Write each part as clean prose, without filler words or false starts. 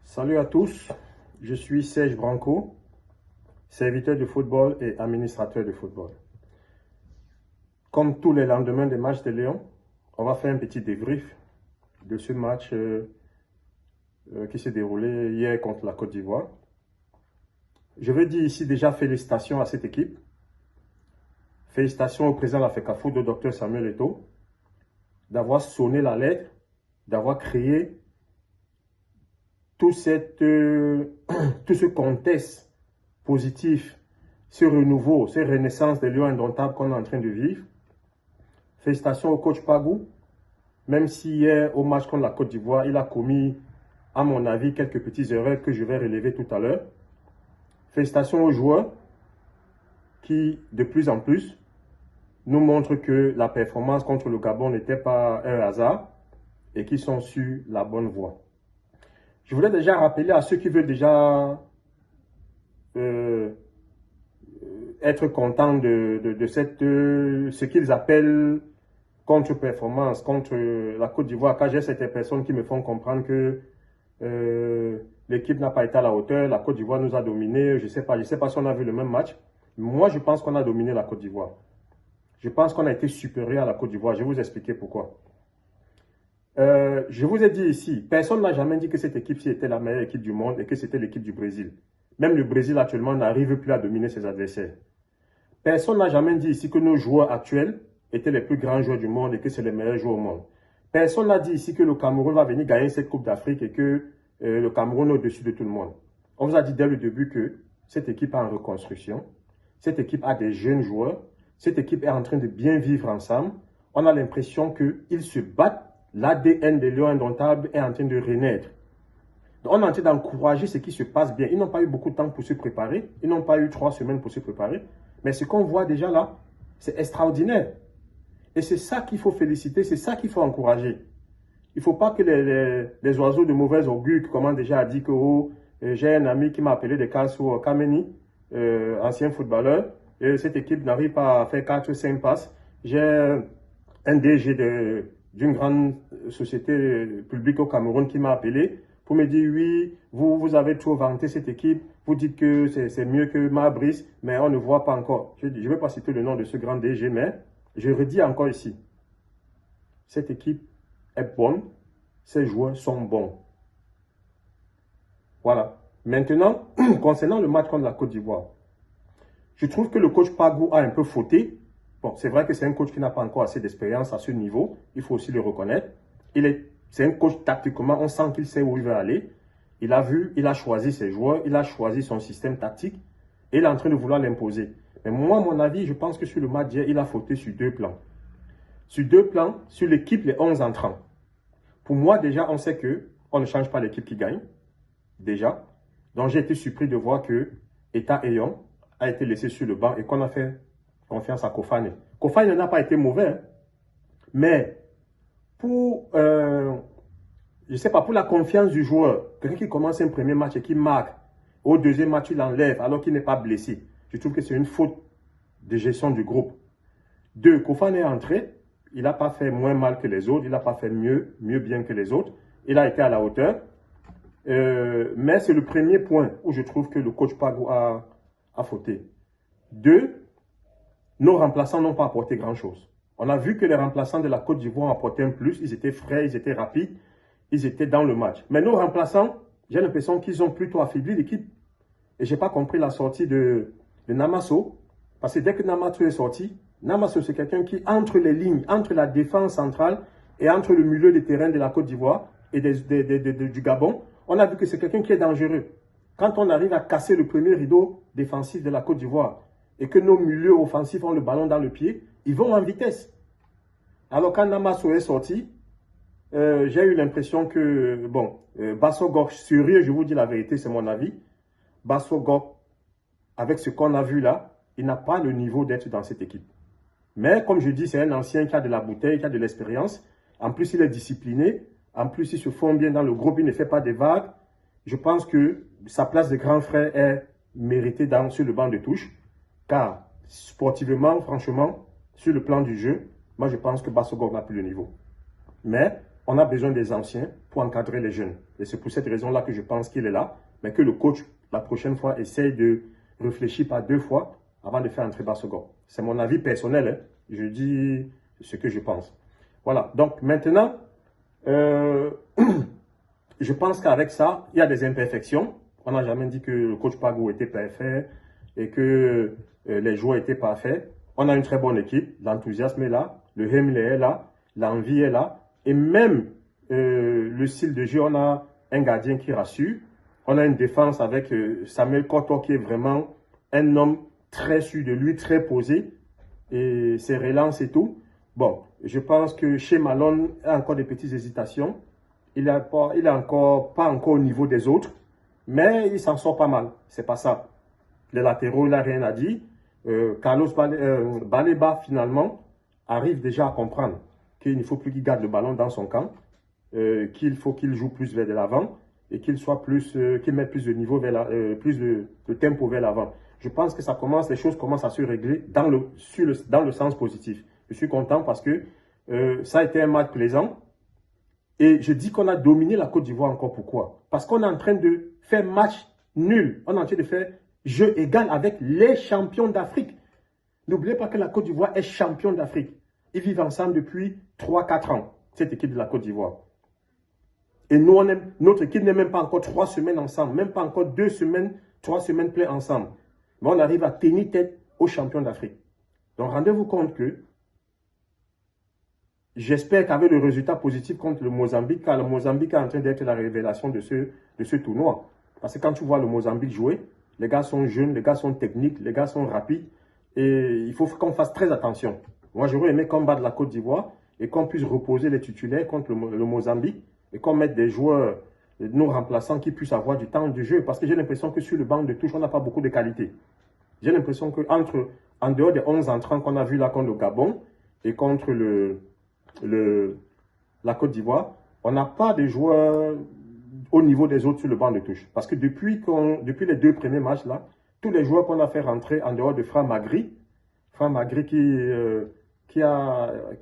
Salut à tous, je suis Serge Branco, serviteur de football et administrateur de football. Comme tous les lendemains des matchs de Lyon, on va faire un petit débrief de ce match qui s'est déroulé hier contre la Côte d'Ivoire. Je veux dire ici déjà félicitations à cette équipe. Félicitations au président de la FECAFOOT, au Dr Samuel Eto'o, d'avoir sonné la lettre, d'avoir créé tout ce contexte positif, ce renouveau, cette renaissance des Lions indomptables qu'on est en train de vivre. Félicitations au coach Pagou, même si hier au match contre la Côte d'Ivoire, il a commis, à mon avis, quelques petites erreurs que je vais relever tout à l'heure. Félicitations aux joueurs qui, de plus en plus, nous montrent que la performance contre le Gabon n'était pas un hasard et qui sont sur la bonne voie. Je voulais déjà rappeler à ceux qui veulent déjà être contents de ce qu'ils appellent contre-performance contre la Côte d'Ivoire, car j'ai certaines personnes qui me font comprendre que l'équipe n'a pas été à la hauteur, la Côte d'Ivoire nous a dominés, je ne sais pas si on a vu le même match. Moi, je pense qu'on a dominé la Côte d'Ivoire. Je pense qu'on a été supérieur à la Côte d'Ivoire. Je vais vous expliquer pourquoi. Je vous ai dit ici, personne n'a jamais dit que cette équipe-ci était la meilleure équipe du monde et que c'était l'équipe du Brésil. Même le Brésil actuellement n'arrive plus à dominer ses adversaires. Personne n'a jamais dit ici que nos joueurs actuels étaient les plus grands joueurs du monde et que c'est les meilleurs joueurs au monde. Personne n'a dit ici que le Cameroun va venir gagner cette Coupe d'Afrique et que le Cameroun est au-dessus de tout le monde. On vous a dit dès le début que cette équipe est en reconstruction, cette équipe a des jeunes joueurs, cette équipe est en train de bien vivre ensemble. On a l'impression qu'ils se battent. L'ADN des Lions indomptables est en train de renaître. Donc on est en train d'encourager ce qui se passe bien. Ils n'ont pas eu beaucoup de temps pour se préparer. Ils n'ont pas eu 3 semaines pour se préparer. Mais ce qu'on voit déjà là, c'est extraordinaire. Et c'est ça qu'il faut féliciter, c'est ça qu'il faut encourager. Il ne faut pas que les oiseaux de mauvaise augure, comme déjà a dit que j'ai un ami qui m'a appelé de Kassou Kameni, ancien footballeur, et cette équipe n'arrive pas à faire 4-5 passes. J'ai un DG d'une grande société publique au Cameroun qui m'a appelé pour me dire oui, vous avez trop vanté cette équipe, vous dites que c'est mieux que Mabrice, mais on ne voit pas encore. Je ne vais pas citer le nom de ce grand DG, mais je redis encore ici, cette équipe est bonne, ses joueurs sont bons. Voilà. Maintenant, concernant le match contre la Côte d'Ivoire, je trouve que le coach Pagou a un peu fauté. Bon, c'est vrai que c'est un coach qui n'a pas encore assez d'expérience à ce niveau, il faut aussi le reconnaître. C'est un coach tactiquement, on sent qu'il sait où il veut aller. Il a choisi ses joueurs, il a choisi son système tactique et il est en train de vouloir l'imposer. Mais moi, à mon avis, je pense que sur le match d'hier, il a fauté sur 2 plans. Sur 2 plans, sur l'équipe, les 11 entrants. Pour moi, déjà, on sait qu'on ne change pas l'équipe qui gagne. Déjà. Donc, j'ai été surpris de voir que Eta Eyon a été laissé sur le banc et qu'on a fait confiance à Kofane. Kofane n'a pas été mauvais, hein. Mais pour, je sais pas, pour la confiance du joueur, quelqu'un qui commence un premier match et qui marque, au deuxième match, il l'enlève alors qu'il n'est pas blessé. Je trouve que c'est une faute de gestion du groupe. 2, Kofane est entré, il n'a pas fait moins mal que les autres, il n'a pas fait mieux bien que les autres. Il a été à la hauteur. Mais c'est le premier point où je trouve que le coach Pagou a fauté. 2, nos remplaçants n'ont pas apporté grand-chose. On a vu que les remplaçants de la Côte d'Ivoire ont apporté un plus. Ils étaient frais, ils étaient rapides, ils étaient dans le match. Mais nos remplaçants, j'ai l'impression qu'ils ont plutôt affaibli l'équipe. Et je n'ai pas compris la sortie de Namasso. Parce que dès que Namasso est sorti, Namasso c'est quelqu'un qui, entre les lignes, entre la défense centrale et entre le milieu des terrains de la Côte d'Ivoire et du Gabon, on a vu que c'est quelqu'un qui est dangereux. Quand on arrive à casser le premier rideau défensif de la Côte d'Ivoire, et que nos milieux offensifs ont le ballon dans le pied, ils vont en vitesse. Alors quand Namasso est sorti, j'ai eu l'impression que, Basso Gok, sérieux, je vous dis la vérité, c'est mon avis, Basso Gok, avec ce qu'on a vu là, il n'a pas le niveau d'être dans cette équipe. Mais comme je dis, c'est un ancien qui a de la bouteille, qui a de l'expérience. En plus, il est discipliné. En plus, il se fond bien dans le groupe, il ne fait pas des vagues. Je pense que sa place de grand frère est méritée sur le banc de touche. Car sportivement, franchement, sur le plan du jeu, moi je pense que Basso Gok n'a plus le niveau. Mais on a besoin des anciens pour encadrer les jeunes. Et c'est pour cette raison-là que je pense qu'il est là, mais que le coach, la prochaine fois, essaye de réfléchir par 2 fois avant de faire entrer Bassogor. C'est mon avis personnel, hein. Je dis ce que je pense. Voilà, donc maintenant, je pense qu'avec ça, il y a des imperfections. On n'a jamais dit que le coach Pagou était parfait et que les joueurs étaient parfaits. On a une très bonne équipe, l'enthousiasme est là, le Hemley est là, l'envie est là. Et même le style de jeu, on a un gardien qui rassure. On a une défense avec Samuel Koto qui est vraiment un homme très sûr de lui, très posé. Et ses relances et tout. Bon, je pense que chez Malone, il a encore des petites hésitations. Il n'est encore pas encore au niveau des autres. Mais il s'en sort pas mal. C'est pas ça. Les latéraux, il n'a rien à dire. Carlos Baleba, finalement, arrive déjà à comprendre qu'il ne faut plus qu'il garde le ballon dans son camp, qu'il faut qu'il joue plus vers de l'avant et qu'il mette plus de niveau plus de tempo vers l'avant. Je pense que les choses commencent à se régler dans le sens positif. Je suis content parce que ça a été un match plaisant. Et je dis qu'on a dominé la Côte d'Ivoire encore. Pourquoi? Parce qu'on est en train de faire match nul. On est en train de faire jeu égal avec les champions d'Afrique. N'oubliez pas que la Côte d'Ivoire est champion d'Afrique. Ils vivent ensemble depuis 3-4 ans, cette équipe de la Côte d'Ivoire. Et nous, notre équipe n'est même pas encore 3 semaines ensemble, même pas encore 2 semaines, 3 semaines pleines ensemble. Mais on arrive à tenir tête aux champions d'Afrique. Donc rendez-vous compte que j'espère qu'avec le résultat positif contre le Mozambique, car le Mozambique est en train d'être la révélation de ce tournoi. Parce que quand tu vois le Mozambique jouer, les gars sont jeunes, les gars sont techniques, les gars sont rapides. Et il faut qu'on fasse très attention. Moi, j'aurais aimé combattre la Côte d'Ivoire et qu'on puisse reposer les titulaires contre le Mozambique et qu'on mette des joueurs, nos remplaçants qui puissent avoir du temps de jeu. Parce que j'ai l'impression que sur le banc de touche, on n'a pas beaucoup de qualité. J'ai l'impression qu'en dehors des 11 entrants qu'on a vus là contre le Gabon et contre la Côte d'Ivoire, on n'a pas de joueurs au niveau des autres sur le banc de touche. Parce que depuis les 2 premiers matchs là, tous les joueurs qu'on a fait rentrer en dehors de Franck Magri qui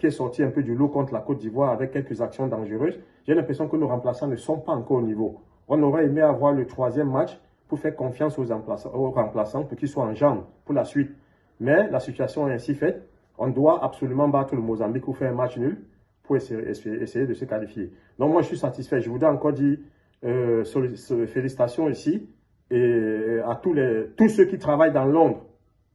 est sorti un peu du lot contre la Côte d'Ivoire avec quelques actions dangereuses, j'ai l'impression que nos remplaçants ne sont pas encore au niveau. On aurait aimé avoir le 3e match pour faire confiance aux remplaçants pour qu'ils soient en jambes pour la suite. Mais la situation est ainsi faite. On doit absolument battre le Mozambique pour faire un match nul pour essayer de se qualifier. Donc moi, je suis satisfait. Je voudrais encore dire félicitations ici et à tous ceux qui travaillent dans l'ombre.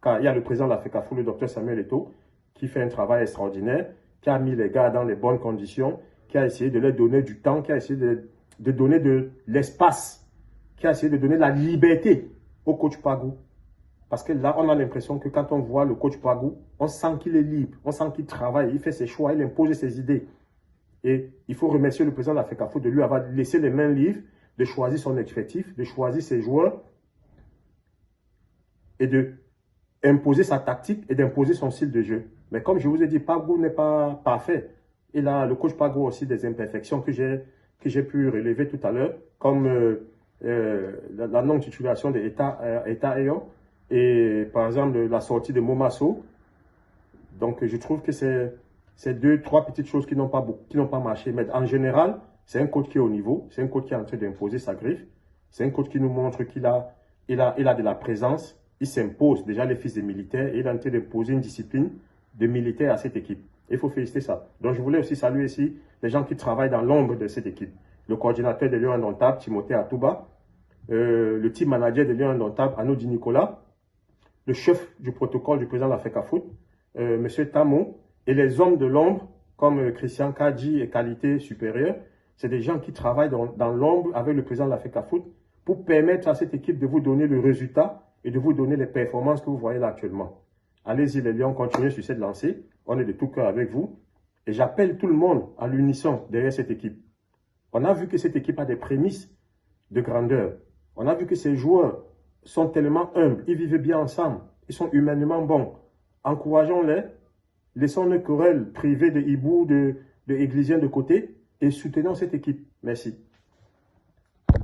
Car il y a le président de l'Africafoot, le docteur Samuel Eto'o, qui fait un travail extraordinaire, qui a mis les gars dans les bonnes conditions, qui a essayé de leur donner du temps, qui a essayé de donner de l'espace, qui a essayé de donner la liberté au coach Pagou. Parce que là, on a l'impression que quand on voit le coach Pagou, on sent qu'il est libre, on sent qu'il travaille, il fait ses choix, il impose ses idées. Et il faut remercier le président de l'Africafoot de lui avoir laissé les mains libres, de choisir son effectif, de choisir ses joueurs et de imposer sa tactique et d'imposer son style de jeu. Mais comme je vous ai dit, Pagou n'est pas parfait. Il a, le coach Pagou a aussi des imperfections que j'ai pu relever tout à l'heure, comme la non-titulation de Eta Eyo et par exemple la sortie de Momasso. Donc je trouve que c'est 2-3 petites choses qui n'ont pas marché. Mais en général, c'est un coach qui est au niveau, c'est un coach qui est en train d'imposer sa griffe, c'est un coach qui nous montre qu'il a de la présence. Il s'impose déjà les fils des militaires et il est en train d'imposer une discipline de militaires à cette équipe. Il faut féliciter ça. Donc je voulais aussi saluer ici les gens qui travaillent dans l'ombre de cette équipe. Le coordinateur des Lions Indomptables, Timothée Atouba, le team manager des Lions Indomptables, Anoudi Nicolas, le chef du protocole du président de l'Africafoot, M. Tamo, et les hommes de l'ombre comme Christian Kadji et Qualité Supérieure. C'est des gens qui travaillent dans l'ombre avec le président de l'Africafoot pour permettre à cette équipe de vous donner le résultat et de vous donner les performances que vous voyez là actuellement. Allez-y les Lions, continuez sur cette lancée. On est de tout cœur avec vous. Et j'appelle tout le monde à l'unisson derrière cette équipe. On a vu que cette équipe a des prémices de grandeur. On a vu que ces joueurs sont tellement humbles. Ils vivent bien ensemble. Ils sont humainement bons. Encourageons-les. Laissons nos querelles privées de hibou, de Églisien de côté et soutenons cette équipe. Merci.